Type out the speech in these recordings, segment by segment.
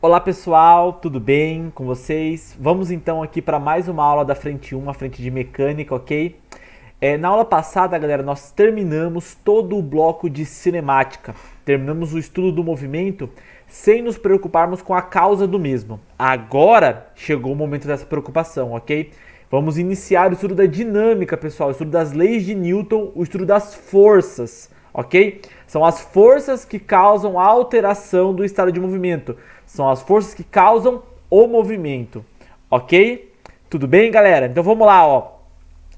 Olá pessoal, tudo bem com vocês? Vamos então aqui para mais uma aula da frente 1, a frente de mecânica, ok? Na aula passada, galera, nós terminamos todo o bloco de cinemática. Terminamos o estudo do movimento sem nos preocuparmos com a causa do mesmo. Agora chegou o momento dessa preocupação, ok? Vamos iniciar o estudo da dinâmica, pessoal, o estudo das leis de Newton, o estudo das forças, ok? São as forças que causam a alteração do estado de movimento. São as forças que causam o movimento, ok? Tudo bem, galera? Então vamos lá, ó.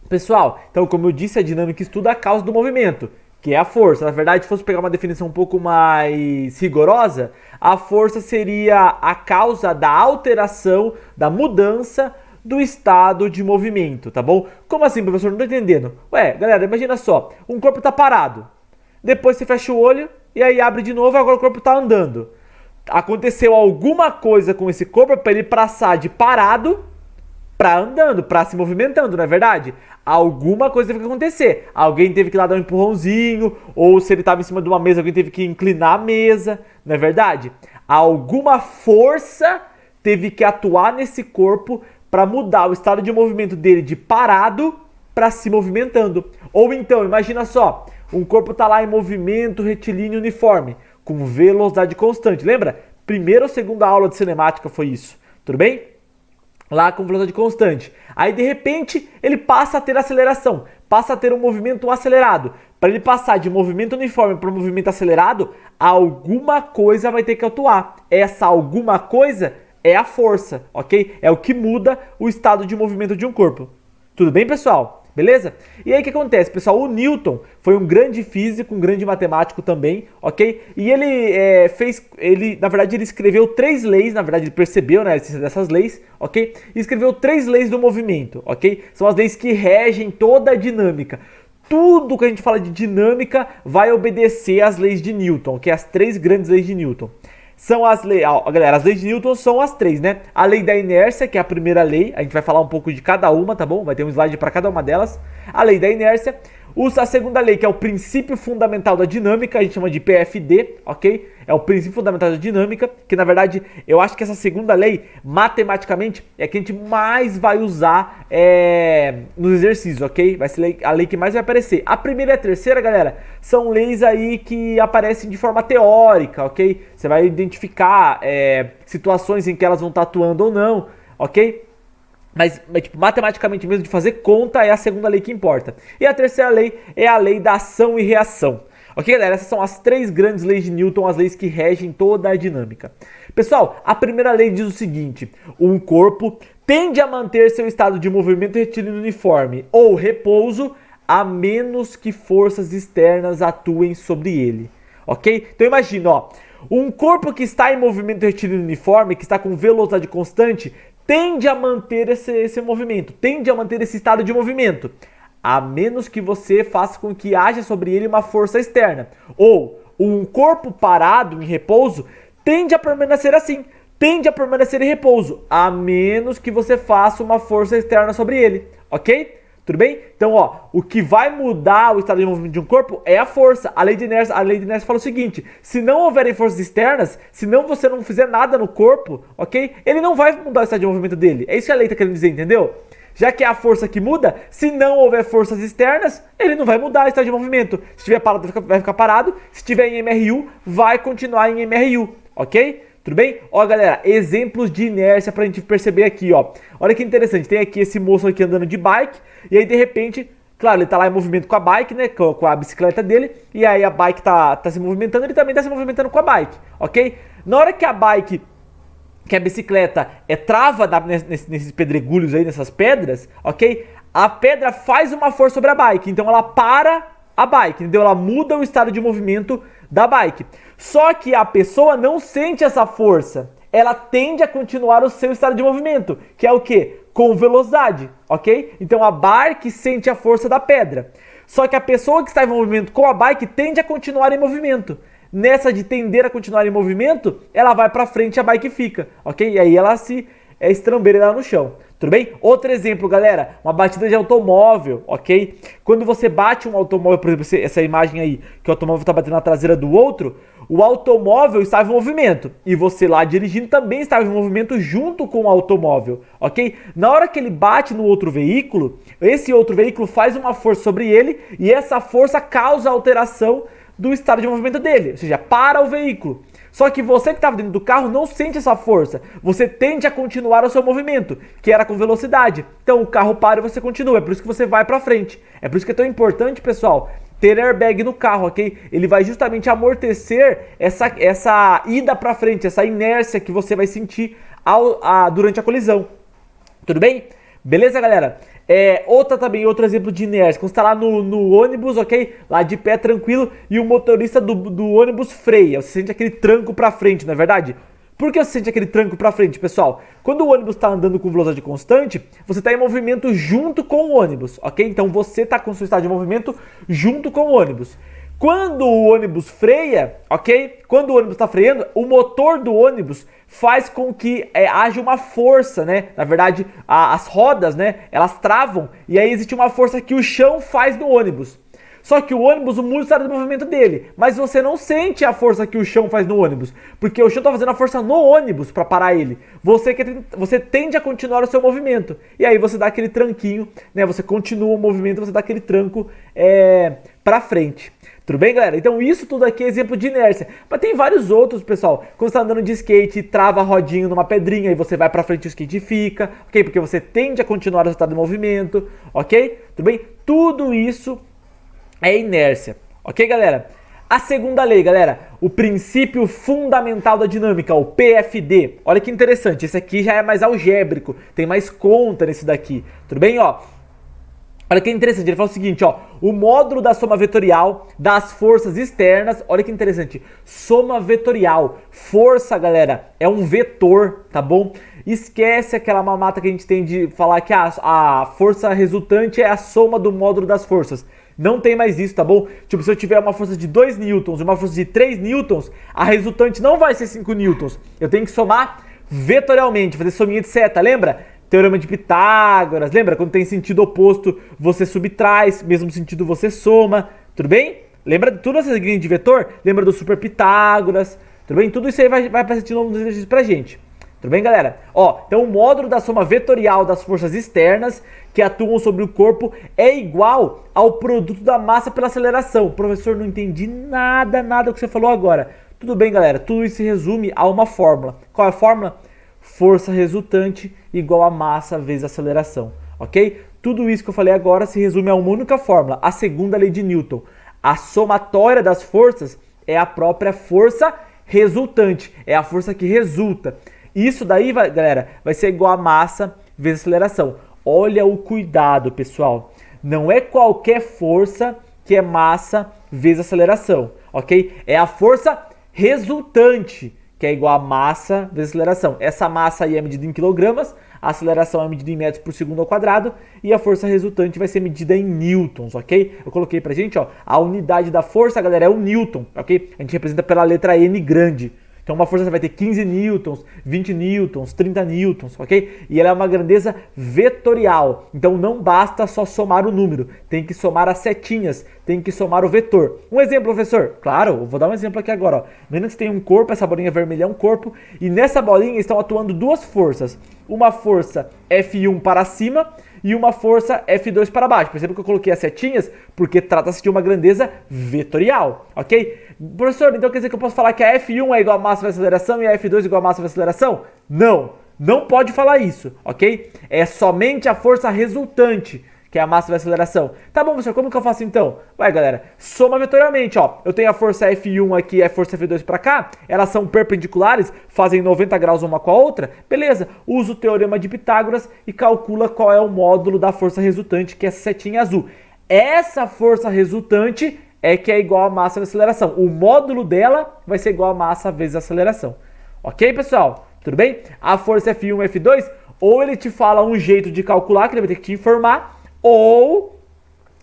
Pessoal, então como eu disse, a dinâmica estuda a causa do movimento, que é a força. Na verdade, se fosse pegar uma definição um pouco mais rigorosa, a força seria a causa da alteração, da mudança do estado de movimento, tá bom? Como assim, professor? Não tô entendendo. Ué, galera, imagina só, um corpo tá parado, depois você fecha o olho e aí abre de novo, agora o corpo tá andando. Aconteceu alguma coisa com esse corpo para ele passar de parado para andando, para se movimentando, não é verdade? Alguma coisa teve que acontecer. Alguém teve que ir lá dar um empurrãozinho, ou se ele estava em cima de uma mesa, alguém teve que inclinar a mesa, não é verdade? Alguma força teve que atuar nesse corpo para mudar o estado de movimento dele de parado para se movimentando. Ou então, imagina só, um corpo está lá em movimento retilíneo uniforme, com velocidade constante. Lembra? Primeira ou segunda aula de cinemática foi isso. Tudo bem? Lá com velocidade constante. Aí de repente ele passa a ter aceleração, passa a ter um movimento acelerado. Para ele passar de movimento uniforme para movimento acelerado, alguma coisa vai ter que atuar. Essa alguma coisa é a força, ok? É o que muda o estado de movimento de um corpo. Tudo bem, pessoal? Beleza? E aí o que acontece, pessoal? O Newton foi um grande físico, um grande matemático também, ok? E na verdade, ele escreveu três leis, na verdade, ele percebeu, né, a existência dessas leis, ok? E escreveu três leis do movimento, ok? São as leis que regem toda a dinâmica. Tudo que a gente fala de dinâmica vai obedecer às leis de Newton, que é as três grandes leis de Newton. São as leis, galera, as leis de Newton são as três, né? A lei da inércia, que é a primeira lei, a gente vai falar um pouco de cada uma, tá bom? Vai ter um slide para cada uma delas. A lei da inércia. A segunda lei, que é o princípio fundamental da dinâmica, a gente chama de PFD, ok? É o princípio fundamental da dinâmica, que na verdade eu acho que essa segunda lei, matematicamente, é a que a gente mais vai usar nos exercícios, ok? Vai ser a lei que mais vai aparecer. A primeira e a terceira, galera, são leis aí que aparecem de forma teórica, ok? Você vai identificar situações em que elas vão estar atuando ou não, ok? Mas tipo, matematicamente mesmo, de fazer conta, é a segunda lei que importa. E a terceira lei é a lei da ação e reação. Ok, galera? Essas são as três grandes leis de Newton, as leis que regem toda a dinâmica. Pessoal, a primeira lei diz o seguinte: um corpo tende a manter seu estado de movimento retilíneo uniforme ou repouso, a menos que forças externas atuem sobre ele. Ok? Então imagina, ó, um corpo que está em movimento retilíneo uniforme, que está com velocidade constante, tende a manter esse movimento, tende a manter esse estado de movimento, a menos que você faça com que haja sobre ele uma força externa. Ou um corpo parado em repouso tende a permanecer assim, tende a permanecer em repouso, a menos que você faça uma força externa sobre ele, ok? Tudo bem? Então, ó, o que vai mudar o estado de movimento de um corpo é a força. A lei de inércia fala o seguinte: se não houverem forças externas, se não você não fizer nada no corpo, ok? Ele não vai mudar o estado de movimento dele. É isso que a lei está querendo dizer, entendeu? Já que é a força que muda, se não houver forças externas, ele não vai mudar o estado de movimento. Se estiver parado, vai ficar parado. Se estiver em MRU, vai continuar em MRU, ok? Tudo bem? Ó, galera, exemplos de inércia pra gente perceber aqui, ó. Olha que interessante, tem aqui esse moço aqui andando de bike, e aí de repente, claro, ele tá lá em movimento com a bike, né, com a bicicleta dele, e aí a bike tá se movimentando, ele também tá se movimentando com a bike, ok? Na hora que a bicicleta trava nesses pedregulhos aí, nessas pedras, ok? A pedra faz uma força sobre a bike, então ela para a bike, entendeu? Ela muda o estado de movimento da bike. Só que a pessoa não sente essa força. Ela tende a continuar o seu estado de movimento, que é o quê? Com velocidade, ok? Então a bike sente a força da pedra. Só que a pessoa que está em movimento com a bike tende a continuar em movimento. Nessa de tender a continuar em movimento, ela vai para frente e a bike fica, ok? E aí ela é estramber ele lá no chão. Tudo bem? Outro exemplo, galera, uma batida de automóvel, ok? Quando você bate um automóvel, por exemplo, essa imagem aí, que o automóvel está batendo na traseira do outro, o automóvel estava em movimento e você lá dirigindo também estava em movimento junto com o automóvel, ok? Na hora que ele bate no outro veículo, esse outro veículo faz uma força sobre ele e essa força causa alteração do estado de movimento dele, ou seja, para o veículo. Só que você que estava dentro do carro não sente essa força. Você tende a continuar o seu movimento, que era com velocidade. Então o carro para e você continua. É por isso que você vai para frente. É por isso que é tão importante, pessoal, ter airbag no carro, ok? Ele vai justamente amortecer essa ida para frente, essa inércia que você vai sentir durante a colisão. Tudo bem? Beleza, galera? Outro exemplo de inércia, quando você tá lá no ônibus, ok? Lá de pé, tranquilo, e o motorista do ônibus freia, você sente aquele tranco pra frente, não é verdade? Por que você sente aquele tranco pra frente, pessoal? Quando o ônibus tá andando com velocidade constante, você tá em movimento junto com o ônibus, ok? Então você tá com seu estado de movimento junto com o ônibus. Quando o ônibus freia, ok? Quando o ônibus está freando, o motor do ônibus faz com que haja uma força, né? Na verdade, as rodas, né? Elas travam e aí existe uma força que o chão faz no ônibus. Só que o ônibus muda o estado de movimento dele, mas você não sente a força que o chão faz no ônibus, porque o chão está fazendo a força no ônibus para parar ele. Você tende a continuar o seu movimento e aí você dá aquele tranquinho, né? Você continua o movimento, você dá aquele tranco para frente. Tudo bem, galera? Então isso tudo aqui é exemplo de inércia. Mas tem vários outros, pessoal. Quando você está andando de skate, trava a rodinha numa pedrinha e você vai para frente e o skate fica, ok? Porque você tende a continuar o estado de movimento, ok? Tudo bem? Tudo isso é inércia, ok, galera? A segunda lei, galera, o princípio fundamental da dinâmica, o PFD. Olha que interessante, esse aqui já é mais algébrico, tem mais conta nesse daqui, tudo bem? Ó, olha que interessante, ele fala o seguinte, ó, o módulo da soma vetorial das forças externas, olha que interessante, soma vetorial, força, galera, é um vetor, tá bom? Esquece aquela mamata que a gente tem de falar que a força resultante é a soma do módulo das forças. Não tem mais isso, tá bom? Tipo, se eu tiver uma força de 2 newtons e uma força de 3 newtons, a resultante não vai ser 5 newtons. Eu tenho que somar vetorialmente, fazer sominha de seta, lembra? Teorema de Pitágoras, lembra? Quando tem sentido oposto, você subtrai, mesmo sentido você soma, tudo bem? Lembra de todas essas linhas de vetor? Lembra do super Pitágoras, tudo bem? Tudo isso aí vai aparecer de novo nos exercícios pra gente. Tudo bem, galera? Ó, então o módulo da soma vetorial das forças externas que atuam sobre o corpo é igual ao produto da massa pela aceleração. Professor, não entendi nada do que você falou agora. Tudo bem, galera? Tudo isso se resume a uma fórmula. Qual é a fórmula? Força resultante igual a massa vezes aceleração, ok? Tudo isso que eu falei agora se resume a uma única fórmula, a segunda lei de Newton. A somatória das forças é a própria força resultante, é a força que resulta. Isso daí, galera, vai ser igual a massa vezes aceleração. Olha o cuidado, pessoal. Não é qualquer força que é massa vezes aceleração, ok? É a força resultante, que é igual a massa vezes aceleração. Essa massa aí é medida em quilogramas, a aceleração é medida em metros por segundo ao quadrado e a força resultante vai ser medida em newtons, ok? Eu coloquei pra gente, ó, a unidade da força, galera, é o newton, ok? A gente representa pela letra N grande. Então uma força vai ter 15 newtons, 20 newtons, 30 newtons, ok? E ela é uma grandeza vetorial. Então não basta só somar o número, tem que somar as setinhas, tem que somar o vetor. Um exemplo, professor? Claro, eu vou dar um exemplo aqui agora. Ó. Vendo que você tem um corpo, essa bolinha vermelha é um corpo, e nessa bolinha estão atuando duas forças. Uma força F1 para cima e uma força F2 para baixo. Perceba que eu coloquei as setinhas porque trata-se de uma grandeza vetorial, ok? Professor, então quer dizer que eu posso falar que a F1 é igual a massa vezes aceleração e a F2 é igual a massa vezes aceleração? Não, não pode falar isso, ok? É somente a força resultante, que é a massa vezes aceleração. Tá bom, professor, como que eu faço então? Vai, galera, soma vetorialmente, ó. Eu tenho a força F1 aqui e a força F2 para cá, elas são perpendiculares, fazem 90 graus uma com a outra. Beleza, usa o teorema de Pitágoras e calcula qual é o módulo da força resultante, que é essa setinha azul. Essa força resultante é que é igual a massa vezes aceleração. O módulo dela vai ser igual a massa vezes aceleração. Ok, pessoal? Tudo bem? A força F1 e F2, ou ele te fala um jeito de calcular, que ele vai ter que te informar, ou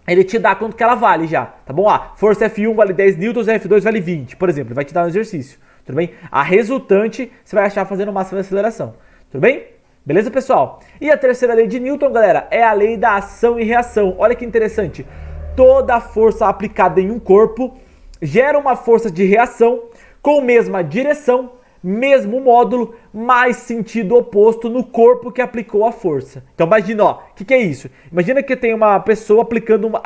ele te dá quanto que ela vale já, tá bom? Ah, força F1 vale 10 newtons e F2 vale 20, por exemplo, ele vai te dar um exercício, tudo bem? A resultante você vai achar fazendo massa vezes aceleração, tudo bem? Beleza, pessoal? E a terceira lei de Newton, galera, é a lei da ação e reação. Olha que interessante. Toda força aplicada em um corpo gera uma força de reação com mesma direção, mesmo módulo, mas sentido oposto no corpo que aplicou a força. Então imagina, ó, o que é isso? Imagina que tem uma pessoa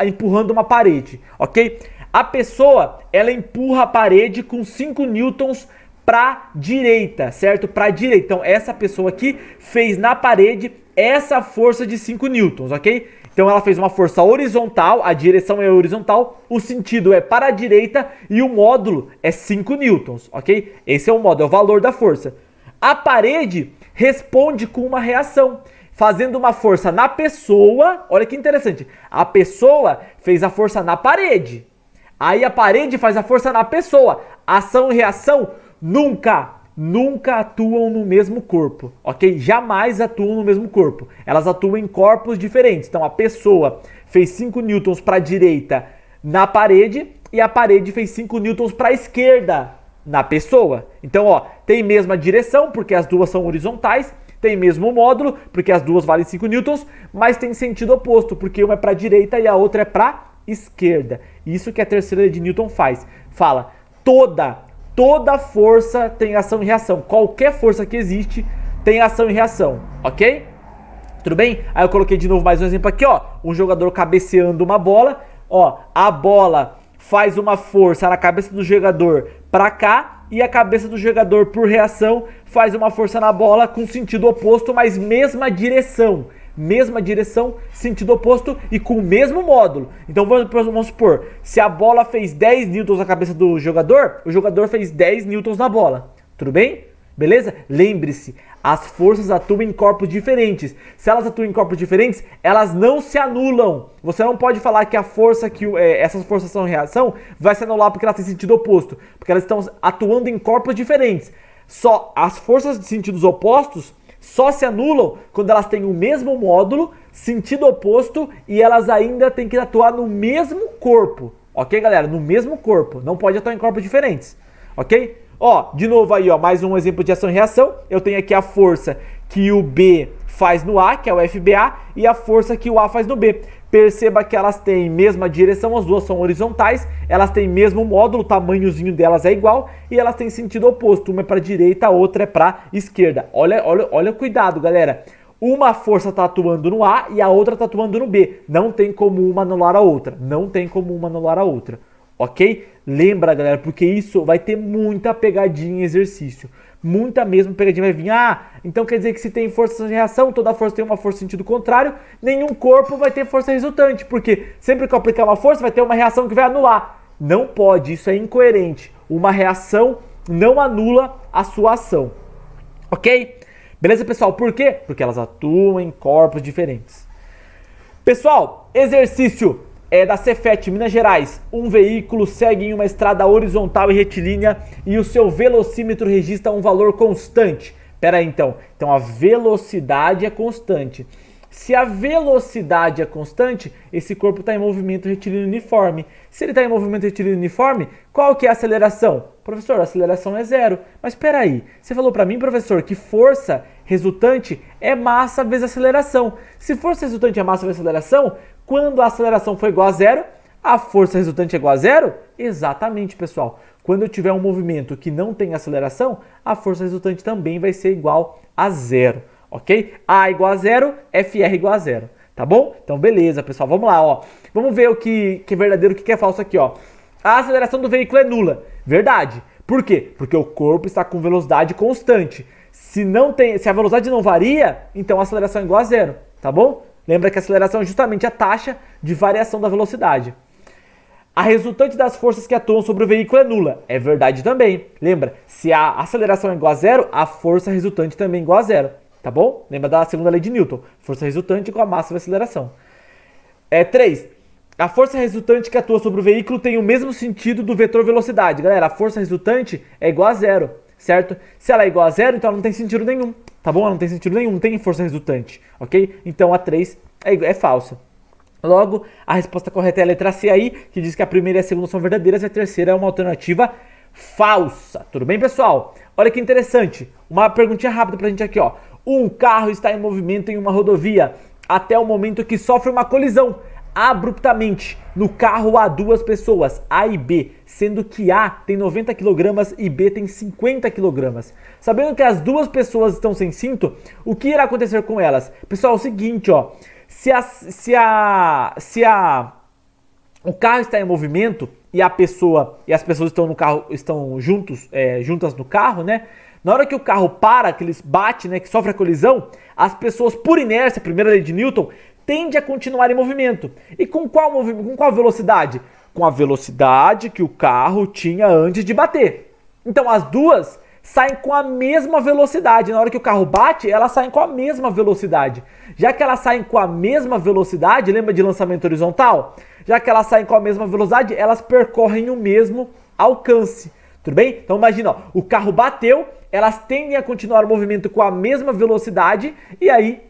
empurrando uma parede, ok? A pessoa, ela empurra a parede com 5 newtons para direita, certo? Para direita. Então essa pessoa aqui fez na parede essa força de 5 newtons, ok? Então ela fez uma força horizontal, a direção é horizontal, o sentido é para a direita e o módulo é 5 newtons, ok? Esse é o módulo, é o valor da força. A parede responde com uma reação, fazendo uma força na pessoa. Olha que interessante, a pessoa fez a força na parede, aí a parede faz a força na pessoa. Ação e reação nunca atuam no mesmo corpo, ok? Jamais atuam no mesmo corpo. Elas atuam em corpos diferentes. Então a pessoa fez 5 newtons para a direita na parede e a parede fez 5 newtons para a esquerda na pessoa. Então, ó, tem mesma direção porque as duas são horizontais, tem mesmo módulo porque as duas valem 5 newtons, mas tem sentido oposto porque uma é para a direita e a outra é para a esquerda. Isso que a terceira lei de Newton faz. Fala, toda força tem ação e reação. Qualquer força que existe tem ação e reação, ok? Tudo bem? Aí eu coloquei de novo mais um exemplo aqui, ó. Um jogador cabeceando uma bola, ó. A bola faz uma força na cabeça do jogador para cá e a cabeça do jogador, por reação, faz uma força na bola com sentido oposto, mas mesma direção. Mesma direção, sentido oposto e com o mesmo módulo. Então vamos supor, se a bola fez 10 newtons na cabeça do jogador, o jogador fez 10 newtons na bola. Tudo bem? Beleza? Lembre-se, as forças atuam em corpos diferentes. Se elas atuam em corpos diferentes, elas não se anulam. Você não pode falar que a força essas forças são em reação vai se anular porque elas têm sentido oposto, porque elas estão atuando em corpos diferentes. Só as forças de sentidos opostos só se anulam quando elas têm o mesmo módulo, sentido oposto e elas ainda têm que atuar no mesmo corpo. Ok, galera? No mesmo corpo. Não pode atuar em corpos diferentes. Ok? Ó, de novo aí, ó, mais um exemplo de ação e reação. Eu tenho aqui a força que o B faz no A, que é o FBA, e a força que o A faz no B. Perceba que elas têm mesma direção, as duas são horizontais, elas têm mesmo módulo, o tamanhozinho delas é igual, e elas têm sentido oposto, uma é para a direita, a outra é para a esquerda. Olha o cuidado, galera. Uma força está atuando no A e a outra está atuando no B. Não tem como uma anular a outra. Não tem como uma anular a outra. Ok? Lembra, galera, porque isso vai ter muita pegadinha em exercício. Muita mesmo pegadinha vai vir. Ah, então quer dizer que se tem força de reação, toda força tem uma força em sentido contrário, nenhum corpo vai ter força resultante, porque sempre que eu aplicar uma força vai ter uma reação que vai anular. Não pode, isso é incoerente. Uma reação não anula a sua ação. Ok? Beleza, pessoal? Por quê? Porque elas atuam em corpos diferentes. Pessoal, exercício da Cefet Minas Gerais. Um veículo segue em uma estrada horizontal e retilínea e o seu velocímetro registra um valor constante. Pera aí, então. Então a velocidade é constante. Se a velocidade é constante, esse corpo está em movimento retilíneo uniforme. Se ele está em movimento retilíneo uniforme, qual que é a aceleração? Professor, a aceleração é 0. Mas espera aí, você falou para mim, professor, que força resultante é massa vezes aceleração. Se força resultante é massa vezes aceleração, quando a aceleração for igual a 0, a força resultante é igual a 0? Exatamente, pessoal. Quando eu tiver um movimento que não tem aceleração, a força resultante também vai ser igual a 0. Ok? A igual a 0, FR igual a 0. Tá bom? Então, beleza, pessoal. Vamos lá, ó. Vamos ver o que é verdadeiro e o que é falso aqui, ó. A aceleração do veículo é nula. Verdade. Por quê? Porque o corpo está com velocidade constante. Se a velocidade não varia, então a aceleração é igual a 0. Tá bom? Lembra que a aceleração é justamente a taxa de variação da velocidade. A resultante das forças que atuam sobre o veículo é nula. É verdade também. Lembra, se a aceleração é igual a 0, a força resultante também é igual a 0. Tá bom? Lembra da segunda lei de Newton. Força resultante igual a massa vezes aceleração. 3. A força resultante que atua sobre o veículo tem o mesmo sentido do vetor velocidade. Galera, a força resultante é igual a 0, certo? Se ela é igual a 0, então ela não tem sentido nenhum. Tá bom? Ela não tem sentido nenhum, não tem força resultante. Ok? Então a 3 é falsa. Logo, a resposta correta é a letra C aí, que diz que a primeira e a segunda são verdadeiras e a terceira é uma alternativa falsa. Tudo bem, pessoal? Olha que interessante. Uma perguntinha rápida pra gente aqui, ó. Um carro está em movimento em uma rodovia até o momento que sofre uma colisão abruptamente. No carro há duas pessoas, A e B, sendo que A tem 90 kg e B tem 50 kg. Sabendo que as duas pessoas estão sem cinto, o que irá acontecer com elas? Pessoal, é o seguinte, ó, o carro está em movimento e as pessoas estão no carro, estão juntas no carro, né? Na hora que o carro para, que eles batem, né, que sofre a colisão, as pessoas, por inércia, primeira lei de Newton, tende a continuar em movimento. E com qual velocidade? Com a velocidade que o carro tinha antes de bater. Então as duas saem com a mesma velocidade. Na hora que o carro bate, elas saem com a mesma velocidade. Já que elas saem com a mesma velocidade, lembra de lançamento horizontal? Já que elas saem com a mesma velocidade, elas percorrem o mesmo alcance. Tudo bem? Então imagina, ó, o carro bateu, elas tendem a continuar o movimento com a mesma velocidade e aí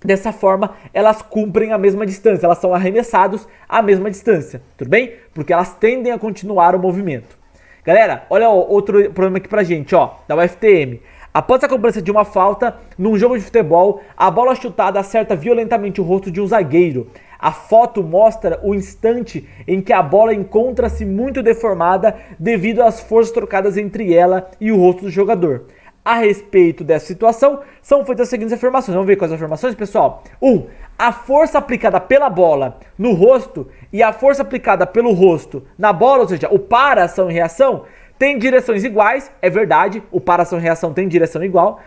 dessa forma, elas cumprem a mesma distância, elas são arremessados à mesma distância, tudo bem? Porque elas tendem a continuar o movimento. Galera, olha outro problema aqui pra gente, ó, da UFTM. Após a cobrança de uma falta, num jogo de futebol, a bola chutada acerta violentamente o rosto de um zagueiro. A foto mostra o instante em que a bola encontra-se muito deformada devido às forças trocadas entre ela e o rosto do jogador. A respeito dessa situação, são feitas as seguintes afirmações. Vamos ver quais afirmações, pessoal? 1. A força aplicada pela bola no rosto e a força aplicada pelo rosto na bola, ou seja, o para, ação e reação, tem direções iguais, é verdade, o para, ação e reação tem direção igual.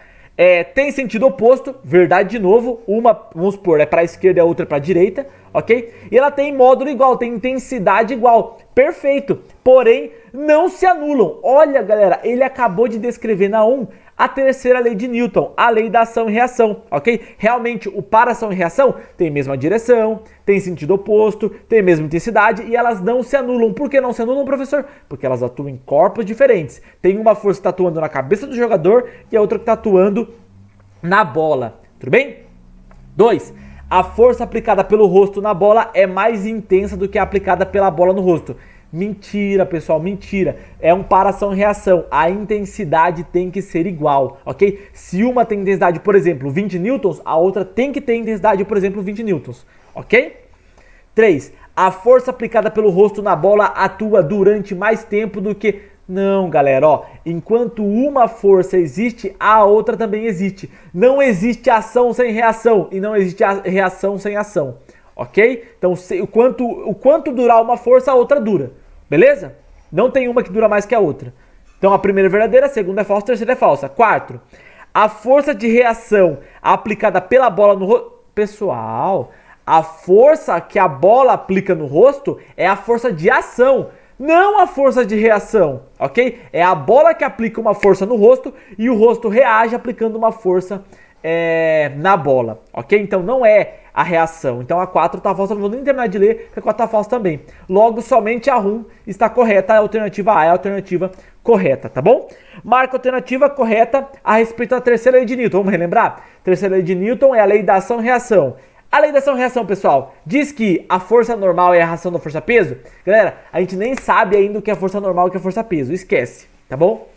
Tem sentido oposto, verdade de novo, uma, vamos supor, é para a esquerda e a outra é para a direita, ok? E ela tem módulo igual, tem intensidade igual, perfeito, porém não se anulam. Olha galera, ele acabou de descrever na 1 a terceira lei de Newton, a lei da ação e reação, ok? Realmente o para, ação e reação tem a mesma direção, tem sentido oposto, tem a mesma intensidade e elas não se anulam. Por que não se anulam, professor? Porque elas atuam em corpos diferentes. Tem uma força que está atuando na cabeça do jogador e a outra que está atuando na bola, tudo bem? 2. A força aplicada pelo rosto na bola é mais intensa do que a aplicada pela bola no rosto. Mentira, pessoal, mentira. É um para, ação e reação. A intensidade tem que ser igual, ok? Se uma tem intensidade, por exemplo, 20 newtons, a outra tem que ter intensidade, por exemplo, 20 newtons, ok? 3. A força aplicada pelo rosto na bola atua durante mais tempo do que... Não, galera, ó, enquanto uma força existe, a outra também existe. Não existe ação sem reação e não existe reação sem ação, ok? Então, o quanto durar uma força, a outra dura, beleza? Não tem uma que dura mais que a outra. Então, a primeira é verdadeira, a segunda é falsa, a terceira é falsa. 4. A força de reação aplicada pela bola no rosto... Pessoal, a força que a bola aplica no rosto é a força de ação, não a força de reação, ok? É a bola que aplica uma força no rosto e o rosto reage aplicando uma força na bola, ok? Então não é a reação. Então a 4 está falsa, não vou nem terminar de ler, porque a 4 está falsa também. Logo, somente a 1 está correta, a alternativa A é a alternativa correta, tá bom? Marca a alternativa correta a respeito da terceira lei de Newton. Vamos relembrar? Terceira lei de Newton é a lei da ação e reação. A lei da ação e reação, pessoal, diz que a força normal é a reação da força-peso. Galera, a gente nem sabe ainda o que é força normal e o que é força-peso. Esquece, tá bom?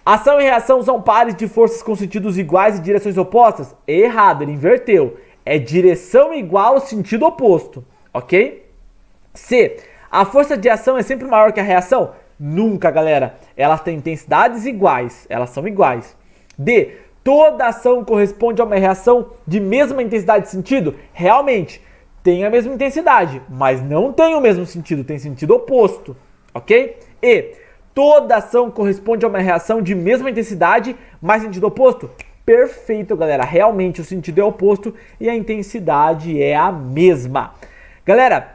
Ação e reação são pares de forças com sentidos iguais e direções opostas? Errado, ele inverteu. É direção igual, sentido oposto, ok? C. A força de ação é sempre maior que a reação? Nunca, galera. Elas têm intensidades iguais, elas são iguais. D. Toda ação corresponde a uma reação de mesma intensidade e sentido? Realmente, tem a mesma intensidade, mas não tem o mesmo sentido, tem sentido oposto, ok? E toda ação corresponde a uma reação de mesma intensidade, mas sentido oposto? Perfeito, galera, realmente o sentido é oposto e a intensidade é a mesma. Galera,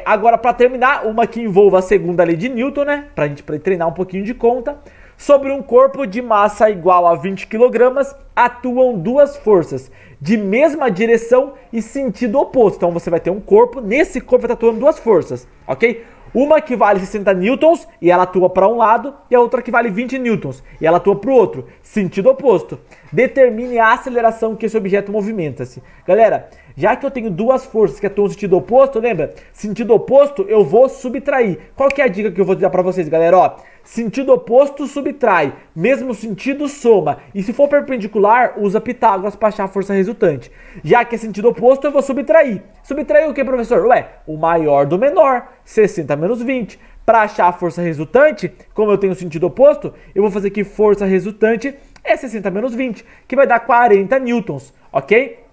agora para terminar, uma que envolva a segunda lei de Newton, né? Pra gente treinar um pouquinho de conta. Sobre um corpo de massa igual a 20 kg, atuam duas forças de mesma direção e sentido oposto. Então você vai ter um corpo, nesse corpo está atuando duas forças, ok? Uma que vale 60 newtons e ela atua para um lado, e a outra que vale 20 newtons e ela atua para o outro, sentido oposto. Determine a aceleração que esse objeto movimenta-se. Galera, já que eu tenho duas forças que atuam no sentido oposto, lembra? Sentido oposto eu vou subtrair. Qual que é a dica que eu vou dar para vocês, galera? Ó, Sentido oposto, subtrai. Mesmo sentido, soma. E se for perpendicular, usa Pitágoras para achar a força resultante. Já que é sentido oposto, eu vou subtrair. Subtrair o que, professor? Ué, o maior do menor. 60 menos 20. Para achar a força resultante, como eu tenho sentido oposto, eu vou fazer que força resultante é 60 menos 20, que vai dar 40 newtons, ok?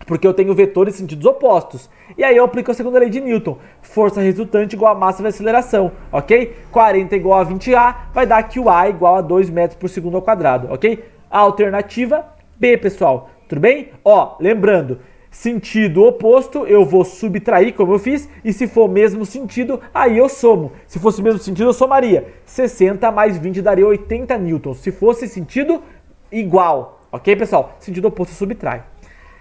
Porque eu tenho vetores em sentidos opostos. E aí eu aplico a segunda lei de Newton. Força resultante igual a massa vezes aceleração, ok? 40 igual a 20A, vai dar que o A é igual a 2 metros por segundo ao quadrado, ok? A alternativa B, pessoal. Tudo bem? Ó, lembrando, sentido oposto eu vou subtrair, como eu fiz, e se for mesmo sentido, aí eu somo. Se fosse mesmo sentido, eu somaria. 60 mais 20 daria 80 newtons. Se fosse sentido igual, ok, pessoal? Sentido oposto subtrai.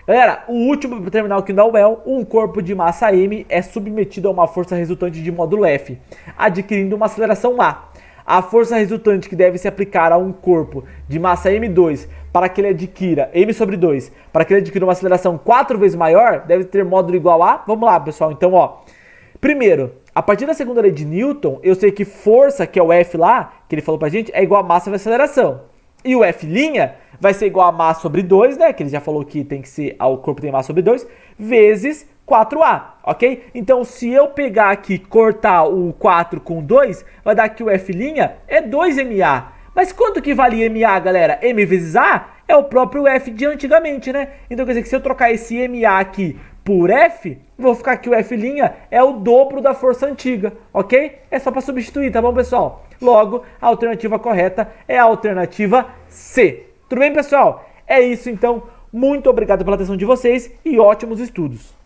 Galera, o último para terminar aqui da UEL, um corpo de massa m é submetido a uma força resultante de módulo F, adquirindo uma aceleração A. A força resultante que deve se aplicar a um corpo de massa m2 para que ele adquira, m sobre 2, para que ele adquira uma aceleração 4 vezes maior, deve ter módulo igual a... Vamos lá, pessoal. Então, ó, primeiro, a partir da segunda lei de Newton, eu sei que força, que é o F lá, que ele falou pra gente, é igual a massa vezes aceleração. E o F' vai ser igual a massa sobre 2, né? Que ele já falou que tem que ser, o corpo tem massa sobre 2, vezes 4A, ok? Então, se eu pegar aqui, cortar o 4 com 2, vai dar que o F' é 2MA. Mas quanto que vale MA, galera? M vezes A é o próprio F de antigamente, né? Então, quer dizer que se eu trocar esse MA aqui por F, vou ficar que o F' é o dobro da força antiga, ok? É só para substituir, tá bom, pessoal? Logo, a alternativa correta é a alternativa C. Tudo bem, pessoal? É isso, então. Muito obrigado pela atenção de vocês e ótimos estudos!